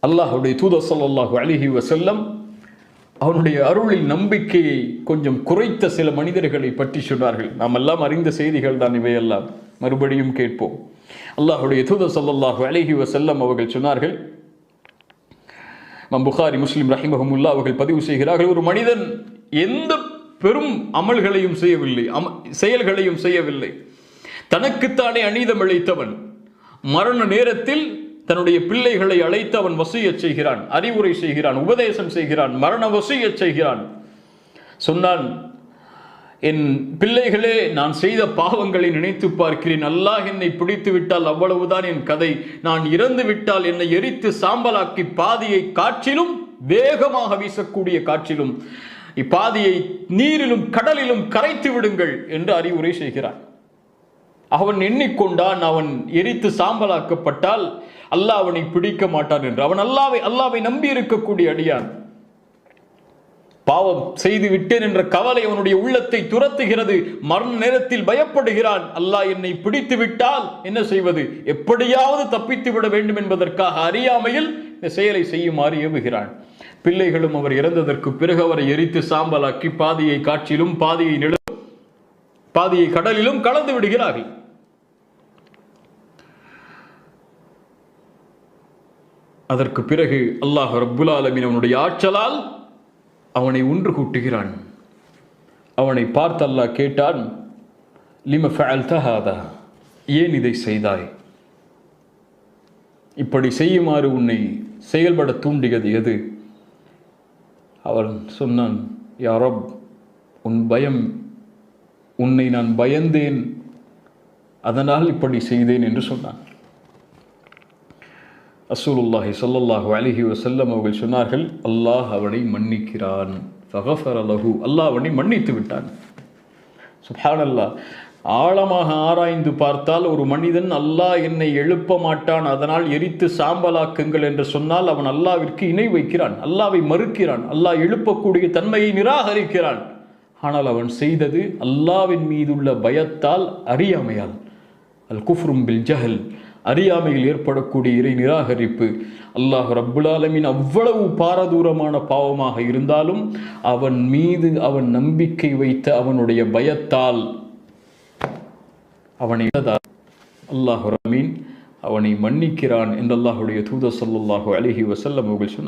அல்லாஹ்வுடைய தூதர் ஸல்லல்லாஹு அலைஹி வஸல்லம் அவனுடைய அருளில் நம்பிக்கையை கொஞ்சம் குறைத்த சில மனிதர்களை பற்றி சொன்னார்கள். நாம் எல்லாம் அறிந்த செய்திகள் தான் இவையெல்லாம், மறுபடியும் கேட்போம். அல்லாஹ்வுடைய தூதர் ஸல்லல்லாஹு அலைஹி வஸல்லம் அவர்கள் சொன்னார்கள், புகாரி முஸ்லிம் ரஹிமஹுமுல்லாஹ் அவர்கள் பதிவு செய்கிறார்கள், ஒரு மனிதன் எந்த பெரும் அமல்களையும் செய்யவில்லை, செயல்களையும் செய்யவில்லை, தனக்குத்தானே அநீதம் இழைத்தவன் மரண நேரத்தில் தன்னுடைய பிள்ளைகளை அழைத்து அவன் வசியச் செய்கிறான், அறிவுரை செய்கிறான், உபதேசம் செய்கிறான், மரண வசியச் செய்கிறான். சொன்னான், என் பிள்ளைகளே, நான் செய்த பாவங்களை நினைத்து பார்க்கிறேன், அல்லாஹ் என்னை பிடித்து விட்டால் அவ்வளவுதான் என் கதை, நான் இறந்து விட்டால் என்னை எரித்து சாம்பலாக்கி பாதியை காற்றிலும் வேகமாக வீசக்கூடிய காற்றிலும் இப்பாதியை நீரிலும் கடலிலும் கரைத்து விடுங்கள் என்று அறிவுரை செய்கிறான். அவன் எண்ணிக்கொண்டான், அவன் எரித்து சாம்பலாக்கப்பட்டால் அல்லாஹ் அவனை பிடிக்க மாட்டான் என்று. அவன் அல்லாவை நம்பி இருக்கக்கூடிய அடியான். பாவம் செய்து விட்டேன் என்ற கவலை அவனுடைய உள்ளத்தை துரத்துகிறது. மரண நேரத்தில் பயப்படுகிறான், அல்லாஹ் என்னை பிடித்து விட்டால் என்ன செய்வது, எப்படியாவது தப்பித்து விட வேண்டும் என்பதற்காக அறியாமையில் இந்த செயலை செய்யுமாறு ஏவுகிறான். பிள்ளைகளும் அவர் இறந்ததற்கு பிறகு அவரை எரித்து சாம்பலாக்கி பாதியை காற்றிலும் பாதியை நிலம் பாதியை கடலிலும் கலந்து விடுகிறார்கள். அதற்கு பிறகு அல்லாஹ் ரப்புல் ஆலமீன் அவனுடைய ஆற்றலால் அவனை ஒன்று கூட்டுகிறான். அவனை பார்த்து அல்லாஹ் கேட்டான், லிம ஃபஅல்த ஹாதா, ஏன் இதை செய்தாய், இப்படி செய்யுமாறு உன்னை செயல்பட தூண்டியது எது? அவன் சொன்னான், யா ரப், உன் பயம், உன்னை நான் பயந்தேன், அதனால் இப்படி செய்தேன் என்று சொன்னான். ரசூலுல்லாஹி ஸல்லல்லாஹு அலைஹி வஸல்லம் அவர்கள் சொன்னார்கள், அல்லாஹ் அவனை மன்னிக்கிறான், ஃபகஃபர லஹு, அல்லாஹ் அவனை மன்னித்து விட்டான். சுப்ஹானல்லாஹ். ஆழமாக ஆராய்ந்து பார்த்தால் ஒரு மனிதன் அல்லாஹ் என்னை எழுப்ப மாட்டான், அதனால் எரித்து சாம்பலாக்குங்கள் என்று சொன்னால் அவன் அல்லாஹ்விற்கு இணை வைக்கிறான், அல்லாஹ்வை மறுக்கிறான், அல்லாஹ் எழுப்பக்கூடிய தன்மையை நிராகரிக்கிறான். ஆனால் அவன் செய்தது அல்லாஹ்வின் மீதுள்ள பயத்தால், அறியாமையால். அல் குஃப்ரும் பில் ஜஹல், அறியாமையில் ஏற்படக்கூடிய இறை நிராகரிப்பு. அல்லாஹ் ரப்புல் ஆலமீன் அவ்வளவு பாரதூரமான பாவமாக இருந்தாலும் அவன் மீது அவன் நம்பிக்கை வைத்த அவனுடைய பயத்தால் அவனை அல்லாஹ் ரமீன் அவனை மன்னிக்கிறான் என்று அல்லாஹ்வுடைய தூதர் ஸல்லல்லாஹு அலைஹி வஸல்லம் அவர்கள் சொன்னார்.